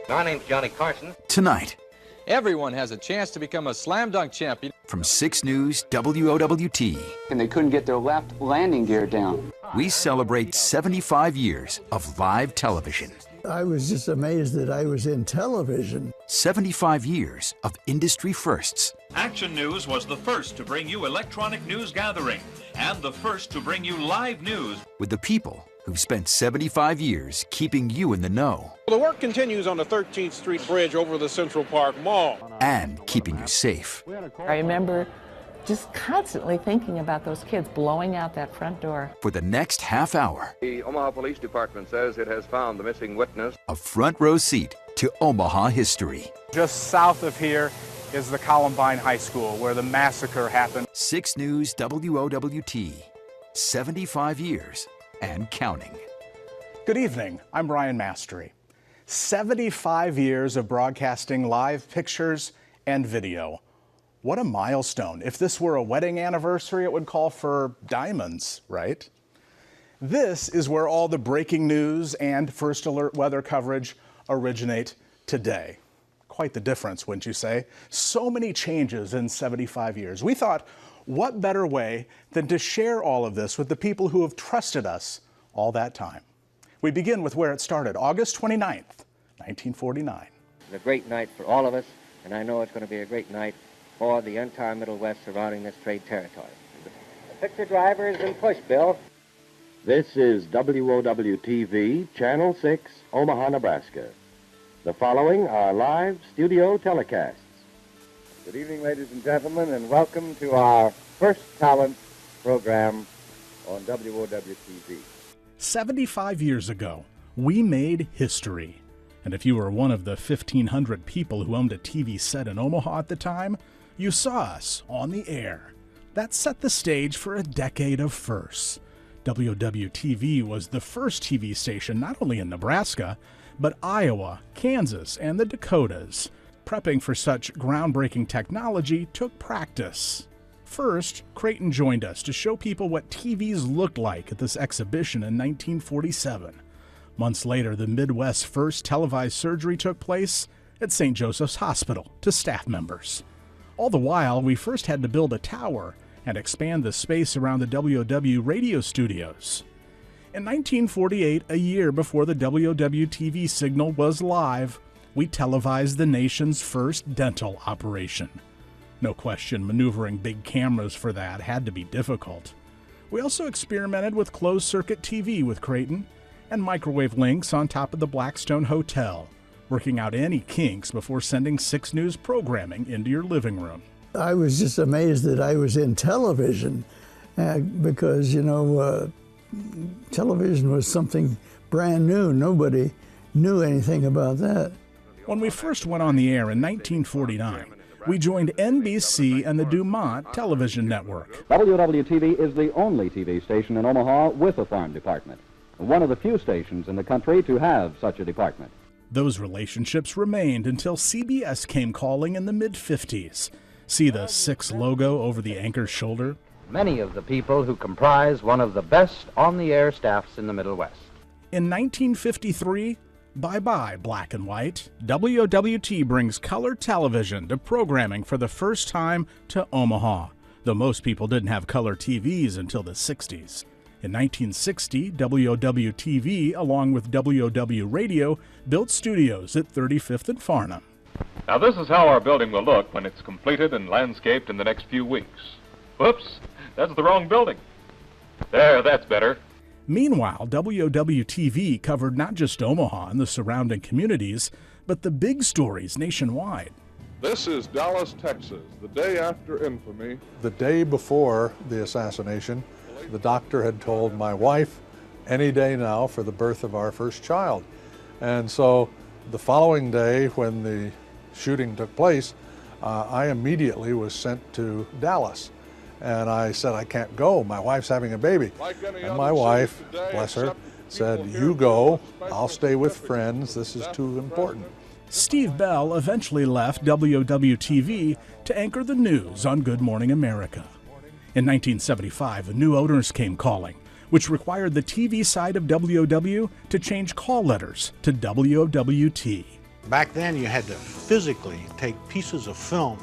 My name's Johnny Carson. Tonight, everyone has a chance to become a slam dunk champion. From 6 News WOWT. And they couldn't get their left landing gear down. We celebrate 75 years of live television. I was just amazed that I was in television. 75 years of industry firsts. Action News was the first to bring you electronic news gathering and the first to bring you live news. With the people who've spent 75 years keeping you in the know. The work continues on the 13th Street Bridge over the Central Park Mall. And keeping you safe. I remember just constantly thinking about those kids blowing out that front door. For the next half hour, The Omaha Police Department says it has found the missing witness. a front row seat to Omaha history. Just south of here is the Columbine High School, where the massacre happened. 6 News WOWT. 75 years and counting. Good evening, I'm Brian Mastery. 75 years of broadcasting live pictures and video. What a milestone. If this were a wedding anniversary, it would call for diamonds, right? This is where all the breaking news and first alert weather coverage originate today. Quite the difference, wouldn't you say? So many changes in 75 years. We thought, what better way than to share all of this with the people who have trusted us all that time? We begin with where it started, August 29th, 1949. It's a great night for all of us, and I know it's going to be a great night for the entire Middle West surrounding this trade territory. The picture driver is in push, Bill. This is WOWT-TV, Channel 6, Omaha, Nebraska. The following are live studio telecasts. Good evening, ladies and gentlemen, and welcome to our first talent program on WOWT-TV. 75 years ago, we made history. And if you were one of the 1,500 people who owned a TV set in Omaha at the time, you saw us on the air. That set the stage for a decade of firsts. WOWT-TV was the first TV station not only in Nebraska, but Iowa, Kansas, and the Dakotas. Prepping for such groundbreaking technology took practice. First, Creighton joined us to show people what TVs looked like at this exhibition in 1947. Months later, the Midwest's first televised surgery took place at St. Joseph's Hospital to staff members. All the while, we first had to build a tower and expand the space around the WOW radio studios. In 1948, a year before the WOW-TV signal was live, we televised the nation's first dental operation. No question, maneuvering big cameras for that had to be difficult. We also experimented with closed-circuit TV with Creighton and microwave links on top of the Blackstone Hotel, working out any kinks before sending 6 News programming into your living room. I was just amazed that I was in television because, television was something brand new. Nobody knew anything about that. When we first went on the air in 1949, we joined NBC and the Dumont Television Network. WOW-TV is the only TV station in Omaha with a farm department. One of the few stations in the country to have such a department. Those relationships remained until CBS came calling in the mid-50s. See the 6 logo over the anchor's shoulder? Many of the people who comprise one of the best on-the-air staffs in the Middle West. In 1953, bye-bye black and white. WOWT brings color television to programming for the first time to Omaha, though most people didn't have color TVs until the 60s. In 1960, WOW-TV, along with WOW Radio, built studios at 35th and Farnham. Now this is how our building will look when it's completed and landscaped in the next few weeks. Whoops, that's the wrong building. There, that's better. Meanwhile, WOW-TV covered not just Omaha and the surrounding communities, but the big stories nationwide. This is Dallas, Texas, the day after infamy. The day before the assassination, the doctor had told my wife, any day now for the birth of our first child. And so the following day when the shooting took place, I immediately was sent to Dallas. And I said, I can't go, my wife's having a baby. And my wife, bless her, said, you go, I'll stay with friends, this is too important. Steve Bell eventually left WOW-TV to anchor the news on Good Morning America. In 1975, the new owners came calling, which required the TV side of WOW to change call letters to WOWT. Back then you had to physically take pieces of film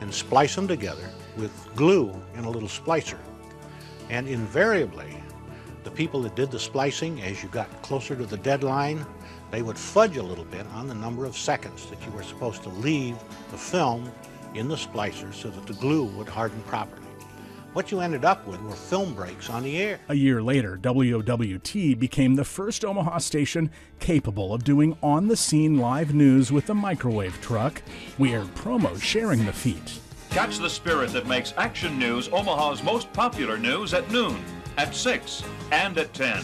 and splice them together with glue in a little splicer. And invariably, the people that did the splicing, as you got closer to the deadline, they would fudge a little bit on the number of seconds that you were supposed to leave the film in the splicer so that the glue would harden properly. What you ended up with were film breaks on the air. A year later, WOWT became the first Omaha station capable of doing on-the-scene live news with the microwave truck. We aired promos sharing the feat. Catch the spirit that makes Action News Omaha's most popular news at noon, at 6, and at 10.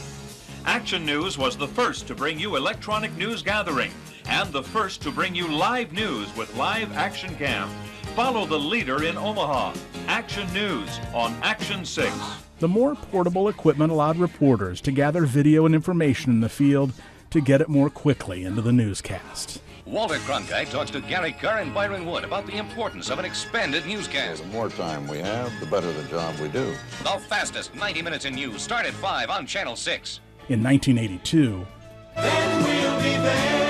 Action News was the first to bring you electronic news gathering and the first to bring you live news with live action cam. Follow the leader in Omaha, Action News, on Action 6. The more portable equipment allowed reporters to gather video and information in the field to get it more quickly into the newscast. Walter Cronkite talks to Gary Kerr and Byron Wood about the importance of an expanded newscast. The more time we have, the better the job we do. The fastest 90 minutes in news start at 5 on Channel 6. In 1982, then we'll be there.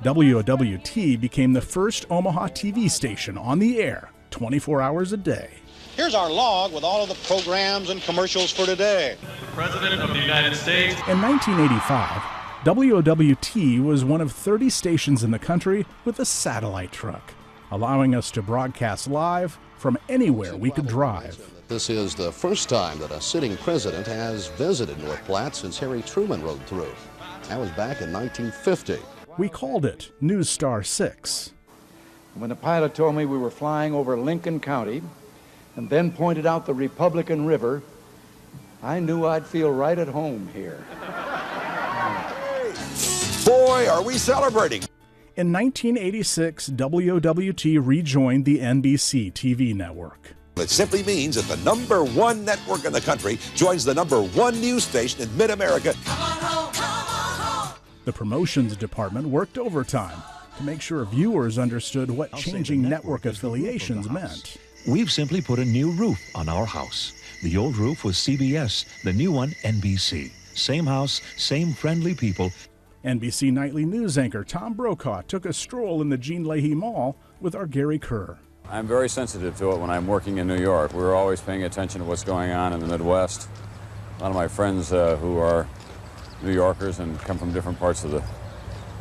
WOWT became the first Omaha TV station on the air 24 hours a day. Here's our log with all of the programs and commercials for today. The President of the United States. In 1985, WOWT was one of 30 stations in the country with a satellite truck, allowing us to broadcast live from anywhere we could drive. This is the first time that a sitting president has visited North Platte since Harry Truman rode through. That was back in 1950. We called it News Star 6. When the pilot told me we were flying over Lincoln County and then pointed out the Republican River, I knew I'd feel right at home here. Boy, are we celebrating! In 1986, WOWT rejoined the NBC TV network. It simply means that the #1 network in the country joins the #1 news station in mid-America. The promotions department worked overtime to make sure viewers understood what changing network affiliations meant. We've simply put a new roof on our house. The old roof was CBS, the new one NBC. Same house, same friendly people. NBC nightly news anchor Tom Brokaw took a stroll in the Jean Leahy Mall with our Gary Kerr. I'm very sensitive to it when I'm working in New York. We're always paying attention to what's going on in the Midwest. A lot of my friends who are New Yorkers and come from different parts of the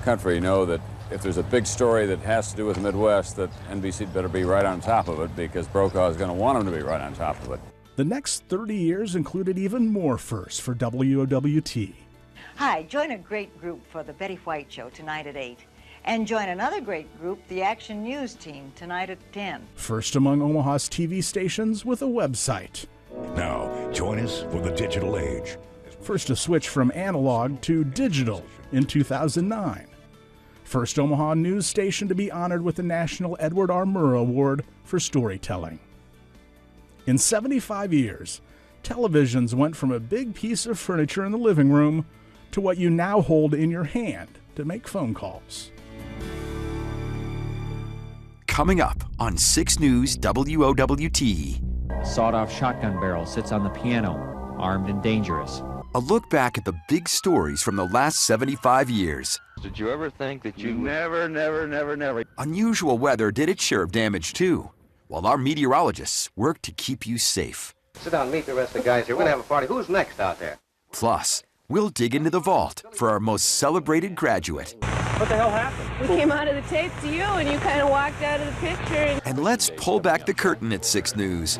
country know that if there's a big story that has to do with the Midwest, that NBC'd better be right on top of it because Brokaw is going to want them to be right on top of it. The next 30 years included even more firsts for WOWT. Hi, join a great group for the Betty White Show tonight at 8. And join another great group, the Action News Team, tonight at 10. First among Omaha's TV stations with a website. Now, join us for the digital age. First to switch from analog to digital in 2009. First Omaha news station to be honored with the National Edward R. Murrow Award for storytelling. In 75 years, televisions went from a big piece of furniture in the living room to what you now hold in your hand to make phone calls. Coming up on 6 News WOWT. A sawed-off shotgun barrel sits on the piano, armed and dangerous. A look back at the big stories from the last 75 years. Did you ever think that you never. Unusual weather did its share of damage too, while our meteorologists work to keep you safe. Sit down, meet the rest of the guys here. We're gonna have a party. Who's next out there? Plus, we'll dig into the vault for our most celebrated graduate. What the hell happened? We came out of the tape to you, and you kind of walked out of the picture. And let's pull back the curtain at 6 News.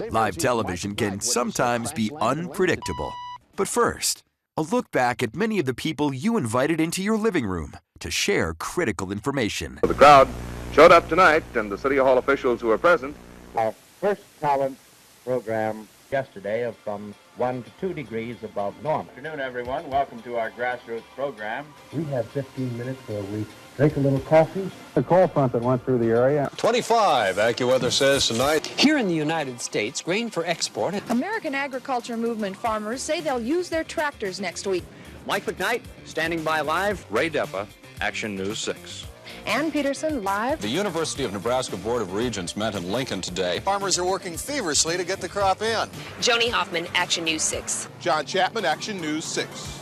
Live television can sometimes be unpredictable. But first, a look back at many of the people you invited into your living room to share critical information. The crowd showed up tonight, and the City Hall officials who were present. Our first talent program yesterday of from 1 to 2 degrees above normal. Good afternoon, everyone. Welcome to our grassroots program. We have 15 minutes where we drink a little coffee. The cold front that went through the area. 25, AccuWeather says tonight. Here in the United States, grain for export. American agriculture movement farmers say they'll use their tractors next week. Mike McKnight, standing by live. Ray Deppa, Action News 6. Ann Peterson, live. The University of Nebraska Board of Regents met in Lincoln today. Farmers are working feverishly to get the crop in. Joni Hoffman, Action News 6. John Chapman, Action News 6.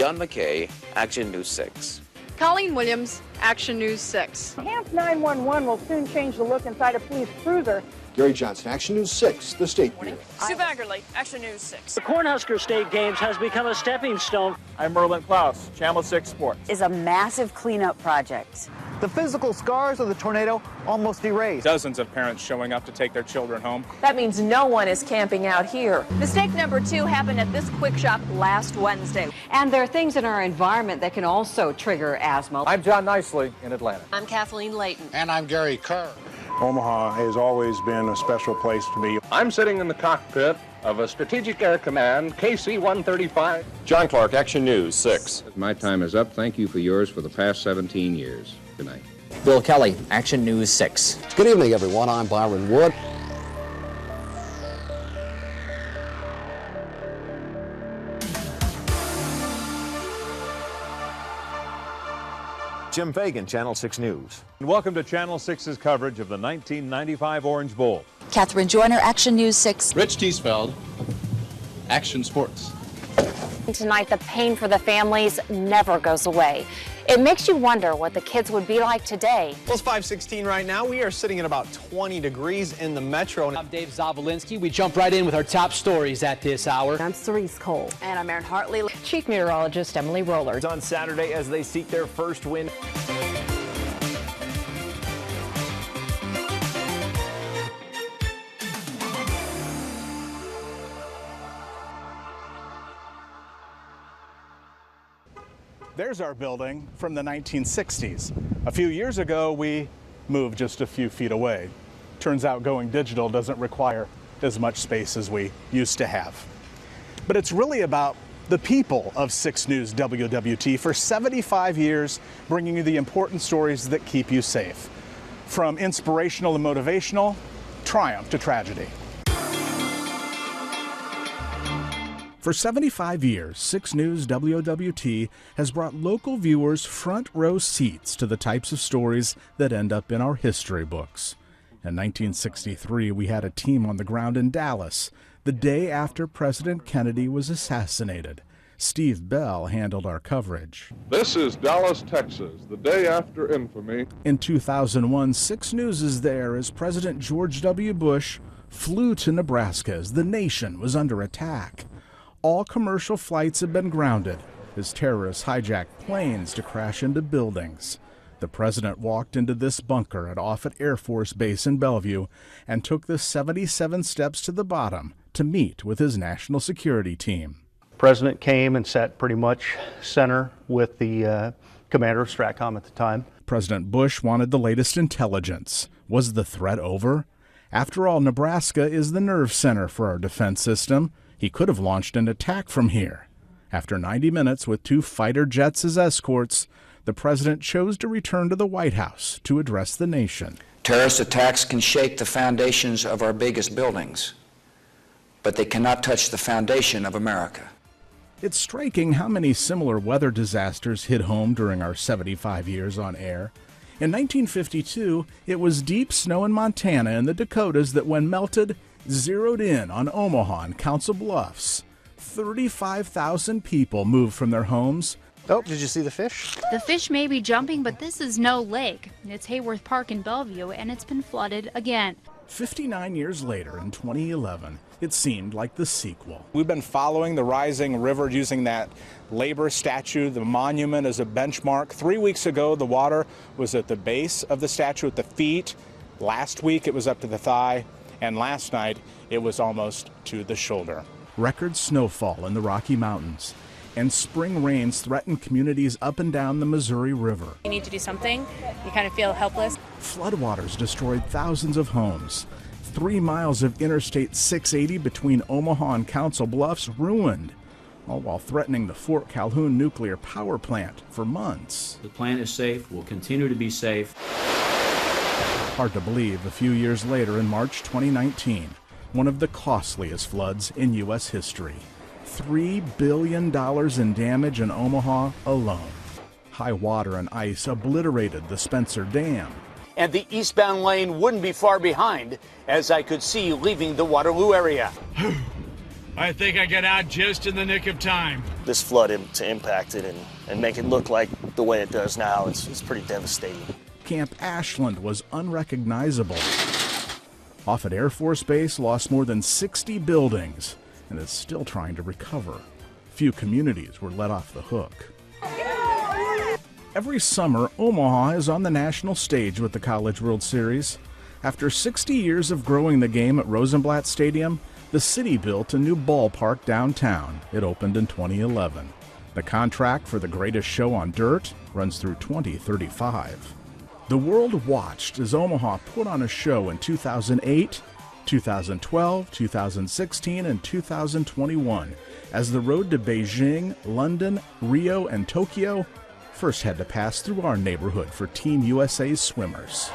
John McKay, Action News 6. Colleen Williams, Action News 6. Camp 911 will soon change the look inside a police cruiser. Gary Johnson, Action News 6, the State Bureau. Sue Baggerly, Action News 6. The Cornhusker State Games has become a stepping stone. I'm Merlin Klaus, Channel 6 Sports. Is a massive cleanup project. The physical scars of the tornado almost erased. Dozens of parents showing up to take their children home. That means no one is camping out here. Mistake number 2 happened at this quick shop last Wednesday. And there are things in our environment that can also trigger asthma. I'm John Nicely in Atlanta. I'm Kathleen Layton. And I'm Gary Kerr. Omaha has always been a special place to me. I'm sitting in the cockpit of a Strategic Air Command KC-135. John Clark, Action News 6. My time is up. Thank you for yours for the past 17 years. Good night. Bill Kelly, Action News 6. Good evening, everyone. I'm Byron Wood. Jim Fagan, Channel 6 News. And welcome to Channel 6's coverage of the 1995 Orange Bowl. Catherine Joyner, Action News 6. Rich Teasfeld, Action Sports. Tonight, the pain for the families never goes away. It makes you wonder what the kids would be like today. Well, it's 5:16 right now. We are sitting at about 20 degrees in the metro. I'm Dave Zavolinsky. We jump right in with our top stories at this hour. I'm Cerise Cole. And I'm Erin Hartley. Chief Meteorologist Emily Roller. It's on Saturday as they seek their first win. There's our building from the 1960s. A few years ago, we moved just a few feet away. Turns out going digital doesn't require as much space as we used to have. But it's really about the people of 6 News WWT for 75 years, bringing you the important stories that keep you safe. From inspirational and motivational, triumph to tragedy. For 75 years, 6 News WOWT has brought local viewers front row seats to the types of stories that end up in our history books. In 1963, we had a team on the ground in Dallas, the day after President Kennedy was assassinated. Steve Bell handled our coverage. This is Dallas, Texas, the day after infamy. In 2001, 6 News is there as President George W. Bush flew to Nebraska as the nation was under attack. All commercial flights have been grounded as terrorists hijacked planes to crash into buildings. The president walked into this bunker at Offutt Air Force Base in Bellevue and took the 77 steps to the bottom to meet with his national security team. The president came and sat pretty much center with the commander of STRATCOM at the time. President Bush wanted the latest intelligence. Was the threat over? After all, Nebraska is the nerve center for our defense system. He could have launched an attack from here. After 90 minutes with 2 fighter jets as escorts, the president chose to return to the White House to address the nation. Terrorist attacks can shake the foundations of our biggest buildings, but they cannot touch the foundation of America. It's striking how many similar weather disasters hit home during our 75 years on air. In 1952, it was deep snow in Montana and the Dakotas that, when melted, zeroed in on Omaha and Council Bluffs. 35,000 people moved from their homes. Oh, did you see the fish? The fish may be jumping, but this is no lake. It's Hayworth Park in Bellevue, and it's been flooded again. 59 years later, in 2011, it seemed like the sequel. We've been following the rising river using that labor statue, the monument, as a benchmark. 3 weeks ago, the water was at the base of the statue at the feet. Last week, it was up to the thigh. And last night, it was almost to the shoulder. Record snowfall in the Rocky Mountains, and spring rains threaten communities up and down the Missouri River. You need to do something. You kind of feel helpless. Floodwaters destroyed thousands of homes. 3 miles of Interstate 680 between Omaha and Council Bluffs ruined, all while threatening the Fort Calhoun nuclear power plant for months. The plant is safe, will continue to be safe. Hard to believe, a few years later, in March 2019, one of the costliest floods in U.S. history. $3 billion in damage in Omaha alone. High water and ice obliterated the Spencer Dam. And the eastbound lane wouldn't be far behind, as I could see leaving the Waterloo area. I think I got out just in the nick of time. This flood to impact it and make it look like the way it does now, it's pretty devastating. Camp Ashland was unrecognizable. Offutt Air Force Base lost more than 60 buildings and is still trying to recover. Few communities were let off the hook. Every summer, Omaha is on the national stage with the College World Series. After 60 years of growing the game at Rosenblatt Stadium, the city built a new ballpark downtown. It opened in 2011. The contract for the greatest show on dirt runs through 2035. The world watched as Omaha put on a show in 2008, 2012, 2016, and 2021, as the road to Beijing, London, Rio, and Tokyo first had to pass through our neighborhood for Team USA's swimmers.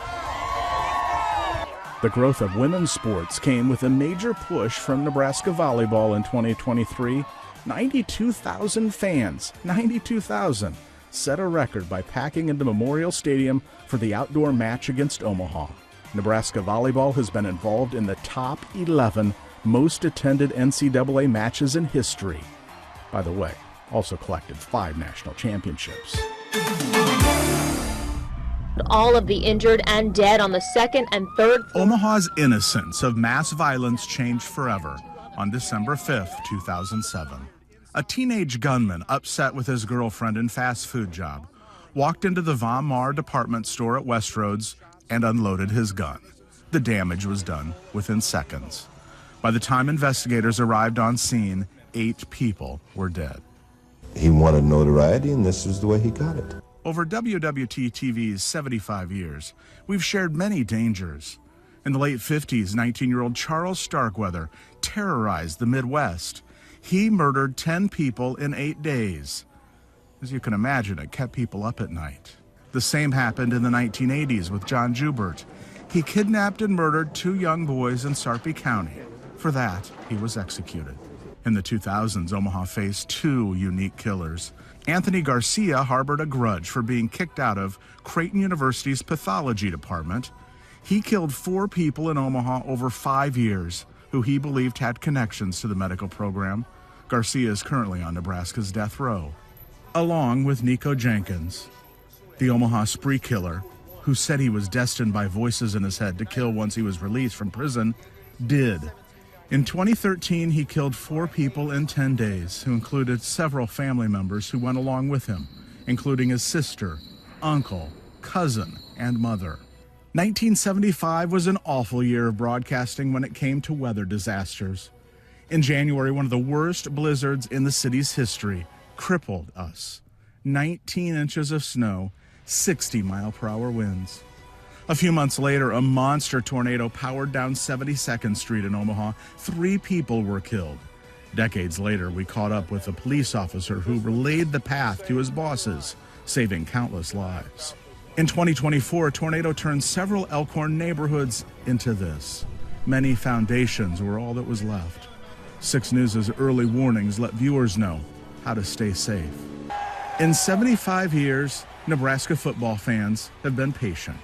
The growth of women's sports came with a major push from Nebraska volleyball in 2023. 92,000 fans, 92,000, set a record by packing into Memorial Stadium for the outdoor match against Omaha. Nebraska volleyball has been involved in the top 11 most attended NCAA matches in history. By the way, also collected 5 national championships. All of the injured and dead on the second and third. Omaha's innocence of mass violence changed forever on December 5th, 2007. A teenage gunman upset with his girlfriend in fast food job walked into the Von Maur department store at Westroads and unloaded his gun. The damage was done within seconds. By the time investigators arrived on scene, 8 people were dead. He wanted notoriety, and this is the way he got it. Over WWT TV's 75 years, we've shared many dangers. In the late 50s, 19-year-old Charles Starkweather terrorized the Midwest. He murdered 10 people in 8 days. As you can imagine, it kept people up at night. The same happened in the 1980s with John Joubert. He kidnapped and murdered 2 young boys in Sarpy County. For that, he was executed. In the 2000s, Omaha faced 2 unique killers. Anthony Garcia harbored a grudge for being kicked out of Creighton University's pathology department. He killed 4 people in Omaha over 5 years who he believed had connections to the medical program. Garcia is currently on Nebraska's death row, along with Nico Jenkins, the Omaha spree killer who said he was destined by voices in his head to kill once he was released from prison, did. In 2013, he killed 4 people in 10 days, who included several family members who went along with him, including his sister, uncle, cousin, and mother. 1975 was an awful year of broadcasting when it came to weather disasters. In January, one of the worst blizzards in the city's history crippled us. 19 inches of snow, 60-mile-per-hour winds. A few months later, a monster tornado powered down 72nd Street in Omaha. 3 people were killed. Decades later, we caught up with a police officer who relayed the path to his bosses, saving countless lives. In 2024, a tornado turned several Elkhorn neighborhoods into this. Many foundations were all that was left. 6 News' early warnings let viewers know how to stay safe. In 75 years, Nebraska football fans have been patient.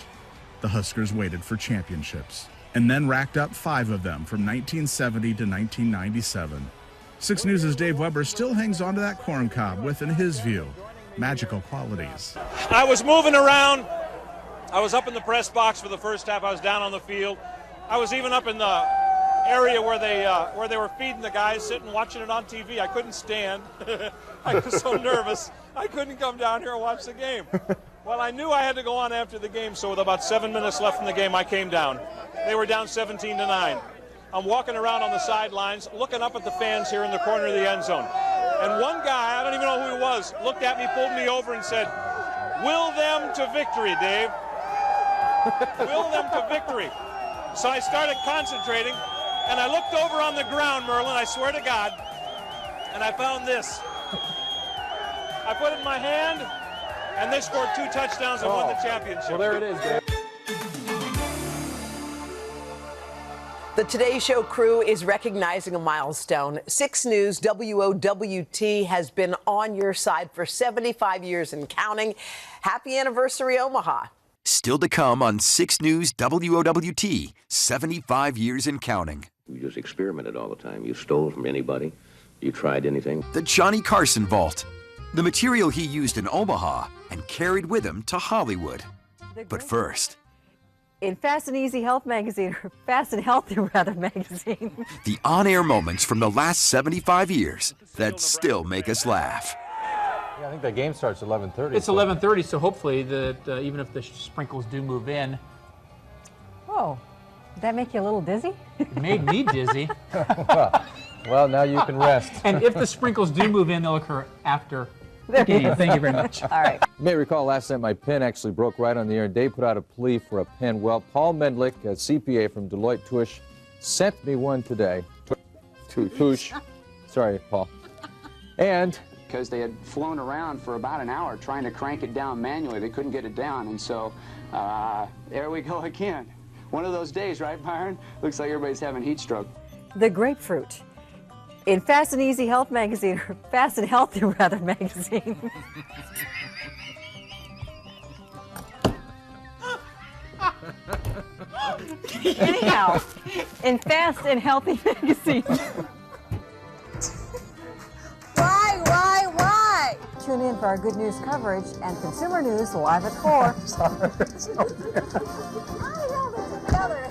The Huskers waited for championships and then racked up 5 of them from 1970 to 1997. 6 News' Dave Weber still hangs on to that corn cob with, in his view, magical qualities. I was moving around. I was up in the press box for the first half. I was down on the field. I was even up in the area where they were feeding the guys, sitting watching it on TV. I couldn't stand. I was so nervous. I couldn't come down here and watch the game. Well, I knew I had to go on after the game, so with about 7 minutes left in the game, I came down. They were down 17-9. I'm walking around on the sidelines, looking up at the fans here in the corner of the end zone. And one guy, I don't even know who he was, looked at me, pulled me over and said, "Will them to victory, Dave. Will them to victory." So I started concentrating, and I looked over on the ground, Merlin, I swear to God, and I found this. I put it in my hand, and they scored 2 touchdowns and won the championship. Well, there it is, Dave. The Today Show crew is recognizing a milestone. 6 News WOWT has been on your side for 75 years and counting. Happy anniversary, Omaha. Still to come on 6 News WOWT, 75 years and counting. You just experimented all the time. You stole from anybody. You tried anything. The Johnny Carson vault. The material he used in Omaha and carried with him to Hollywood. But first, in Fast and Easy Health magazine, or Fast and Healthy rather magazine. the on-air moments from the last 75 years that still make us laugh. Yeah, I think that game starts at 11:30. It's 11:30, so hopefully that even if the sprinkles do move in. Whoa, did that make you a little dizzy? It made me dizzy. Well, now you can rest. And if the sprinkles do move in, they'll occur after the game. Thank you very much. All right. You may recall last night my pen actually broke right on the air. Dave put out a plea for a pen. Well, Paul Mendlick, a CPA from Deloitte Touche, sent me one today. Touche. Sorry, Paul. And because they had flown around for about an hour trying to crank it down manually. They couldn't get it down, and so there we go again. One of those days, right, Byron? Looks like everybody's having heat stroke. The grapefruit. In Fast and Easy Health magazine, or Fast and Healthy rather magazine. Anyhow, in Fast and Healthy magazine. Why? Tune in for our good news coverage and consumer news live at 4. Together.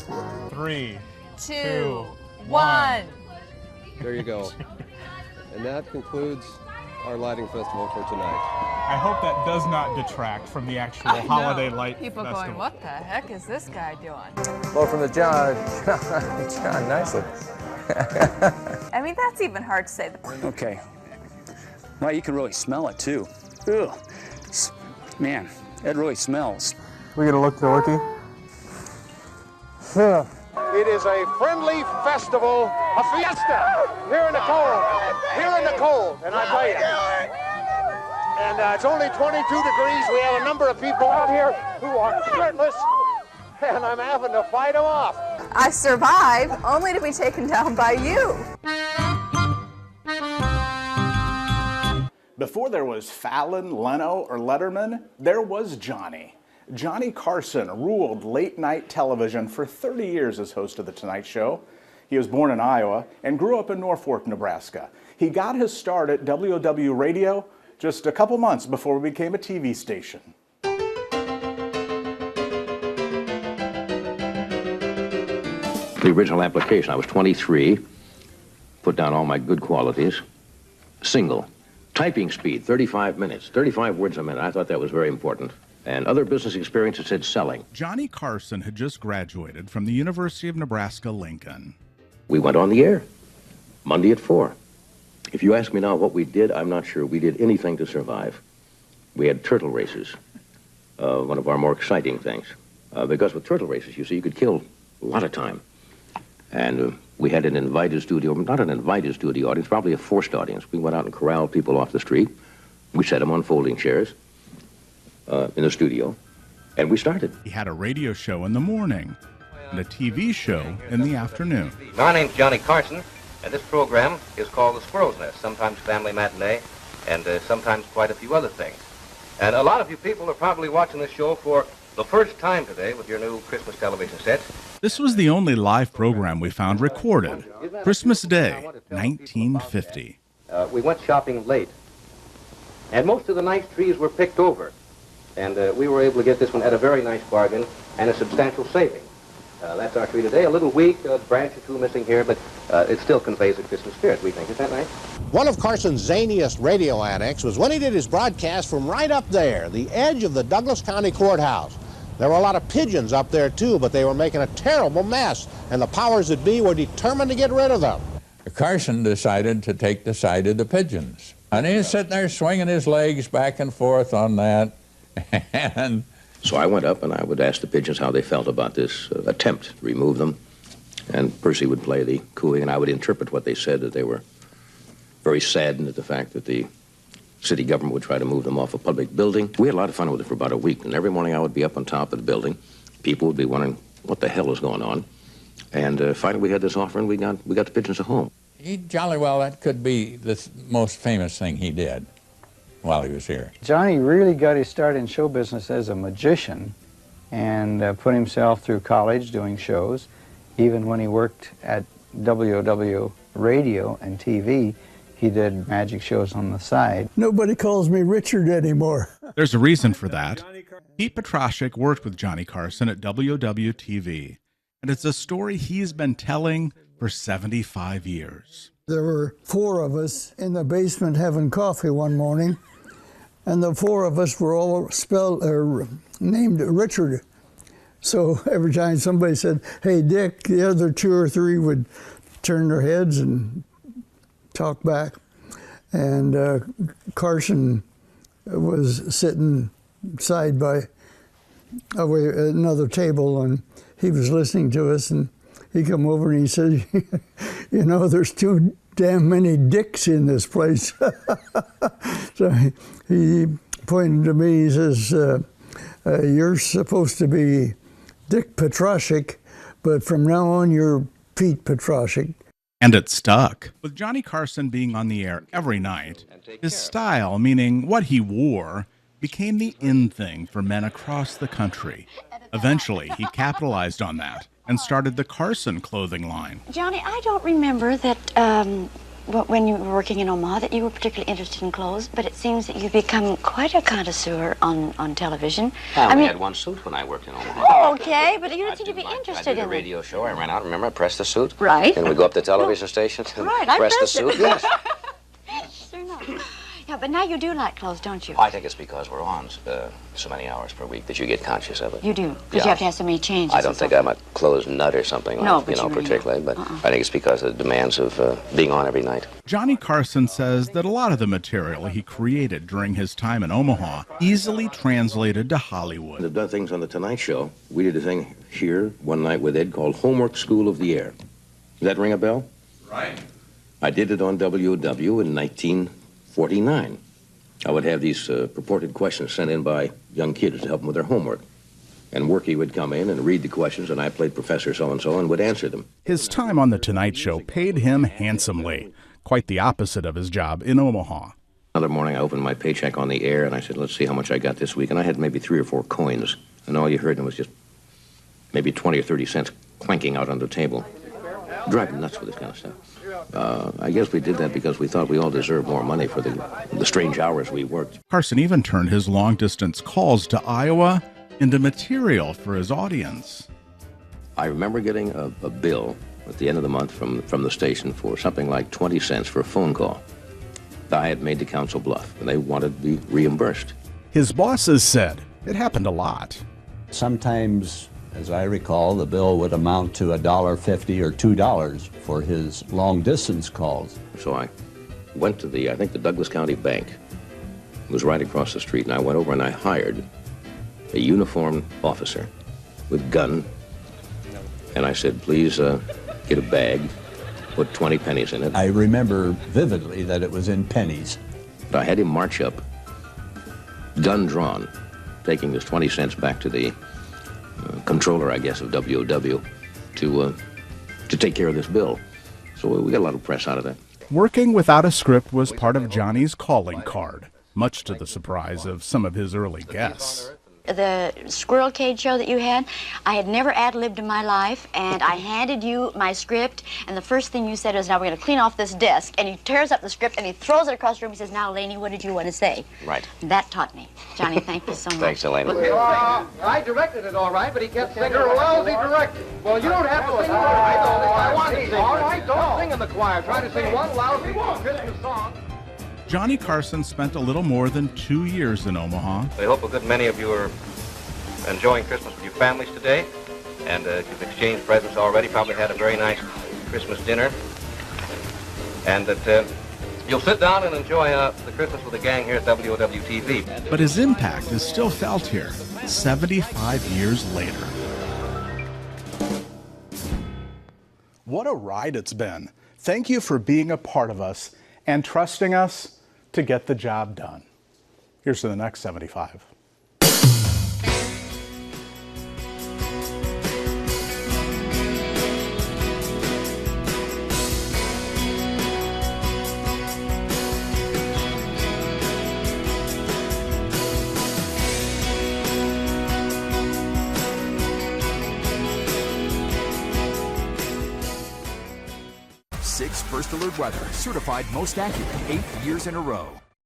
3, 2, 1. There you go. And that concludes our lighting festival for tonight. I hope that does not detract from the actual holiday light People festival. going, what the heck is this guy doing? well, from the John nicely. I mean, that's even hard to say. Okay. Wow, you can really smell it too. Ugh. Man, it really smells. We gonna look the looky? It is a friendly festival, a fiesta, here in the cold, and I tell you. And it's only 22 degrees. We have a number of people out here who are shirtless, and I'm having to fight them off. I survived only to be taken down by you. Before there was Fallon, Leno, or Letterman, there was Johnny. Johnny Carson ruled late-night television for 30 years as host of The Tonight Show. He was born in Iowa and grew up in Norfolk, Nebraska. He got his start at WOWT Radio just a couple months before we became a TV station. The original application, I was 23, put down all my good qualities, single. Typing speed, 35 minutes, 35 words a minute. I thought that was very important. And other business experiences said selling. Johnny Carson had just graduated from the University of Nebraska-Lincoln. We went on the air, Monday at 4. If you ask me now what we did, I'm not sure we did anything to survive. We had turtle races, one of our more exciting things. Because with turtle races, you see, you could kill a lot of time. And we had an invited studio, not an invited studio audience, probably a forced audience. We went out and corralled people off the street. We set them on folding chairs in the studio, and we started. He had a radio show in the morning and a TV show in the afternoon. My name's Johnny Carson, and this program is called The Squirrel's Nest, sometimes Family Matinee, and sometimes quite a few other things. And a lot of you people are probably watching this show for the first time today with your new Christmas television sets. This was the only live program we found recorded, Christmas Day, 1950. We went shopping late, and most of the nice trees were picked over, and we were able to get this one at a very nice bargain and a substantial saving. That's our tree today. A little weak, a branch or two missing here, but it still conveys the Christmas spirit, we think. Is that nice? One of Carson's zaniest radio antics was when he did his broadcast from right up there, the edge of the Douglas County Courthouse. There were a lot of pigeons up there, too, but they were making a terrible mess, and the powers that be were determined to get rid of them. Carson decided to take the side of the pigeons. And he was sitting there swinging his legs back and forth on that. And so I went up and I would ask the pigeons how they felt about this attempt to remove them. And Percy would play the cooing, and I would interpret what they said, that they were very saddened at the fact that the city government would try to move them off a public building. We had a lot of fun with it for about a week, and every morning I would be up on top of the building. People would be wondering what the hell is going on. And finally we had this offer, and we got the pigeons a home. he jolly well, that could be the most famous thing he did while he was here. Johnny really got his start in show business as a magician and put himself through college doing shows. Even when he worked at WOW radio and TV, he did magic shows on the side. Nobody calls me Richard anymore. There's a reason for that. Pete Petrashik worked with Johnny Carson at WOW-TV, and it's a story he's been telling for 75 years. There were 4 of us in the basement having coffee one morning, and the 4 of us were all named Richard. So every time somebody said, "Hey, Dick," the other 2 or 3 would turn their heads and talk back. And Carson was sitting side by another table, and he was listening to us, and he come over and he said, "You know, there's too damn many dicks in this place." So he pointed to me, he says, "You're supposed to be Dick Petrashik, but from now on you're Pete Petrashik." And it stuck. With Johnny Carson being on the air every night, his style, meaning what he wore, became the in thing for men across the country. Eventually, he capitalized on that and started the Carson clothing line. Johnny, I don't remember that when you were working in Omaha that you were particularly interested in clothes, but it seems that you've become quite a connoisseur on television. I only had one suit when I worked in Omaha. Oh, okay, but you don't seem to be interested I did a in radio show. I ran out, remember, I pressed the suit. Right. And we go up to the television station and I press the pressed suit. it. Yes. Sure enough. Yeah, but now you do like clothes, don't you? I think it's because we're on so many hours per week that you get conscious of it. You do, because Yeah. you have to have so many changes. I don't think I'm a clothes nut or something, No, like, but you really particularly, but I think it's because of the demands of being on every night. Johnny Carson says that a lot of the material he created during his time in Omaha easily translated to Hollywood. They've done things on The Tonight Show. We did a thing here one night with Ed called Homework School of the Air. Does that ring a bell? Right. I did it on WOW in 1949. I would have these purported questions sent in by young kids to help them with their homework. And Worky would come in and read the questions, and I played Professor so-and-so and would answer them. His time on The Tonight Show paid him handsomely, quite the opposite of his job in Omaha. Another morning, I opened my paycheck on the air, and I said, let's see how much I got this week. And I had maybe 3 or 4 coins, and all you heard was just maybe 20 or 30 cents clanking out on the table. Driving nuts with this kind of stuff. I guess we did that because we thought we all deserved more money for the strange hours we worked. Carson even turned his long-distance calls to Iowa into material for his audience. I remember getting a bill at the end of the month from the station for something like 20 cents for a phone call. I had made to Council Bluff, and they wanted to be reimbursed. His bosses said it happened a lot. Sometimes, as I recall, the bill would amount to $1.50 or $2 for his long-distance calls. So I went to I think the Douglas County Bank. It was right across the street, and I went over and I hired a uniformed officer with gun, and I said, please get a bag, put 20 pennies in it. I remember vividly that it was in pennies. I had him march up, gun drawn, taking his 20 cents back to the controller, I guess, of WOW to take care of this bill. So we got a lot of press out of that. Working without a script was part of Johnny's calling card, much to the surprise of some of his early guests. The squirrel cage show that you had, I had never ad-libbed in my life, and I handed you my script, and the first thing you said is, now we're going to clean off this desk, and he tears up the script, and he throws it across the room. He says, now, Lainey, what did you want to say? Right. That taught me. Johnny, thank you so much. Thanks, Elaine. I directed it all right, but he kept saying, you're a lousy director. Well, you don't have to sing. I want to sing. All right, don't sing in the choir. Try to sing one lousy Christmas song. Johnny Carson spent a little more than 2 years in Omaha. I hope a good many of you are enjoying Christmas with your families today, and you've exchanged presents already, probably had a very nice Christmas dinner, and that you'll sit down and enjoy the Christmas with the gang here at WOW-TV. But his impact is still felt here, 75 years later. What a ride it's been. Thank you for being a part of us and trusting us to get the job done. Here's to the next 75. Alert Weather, certified most accurate 8 years in a row.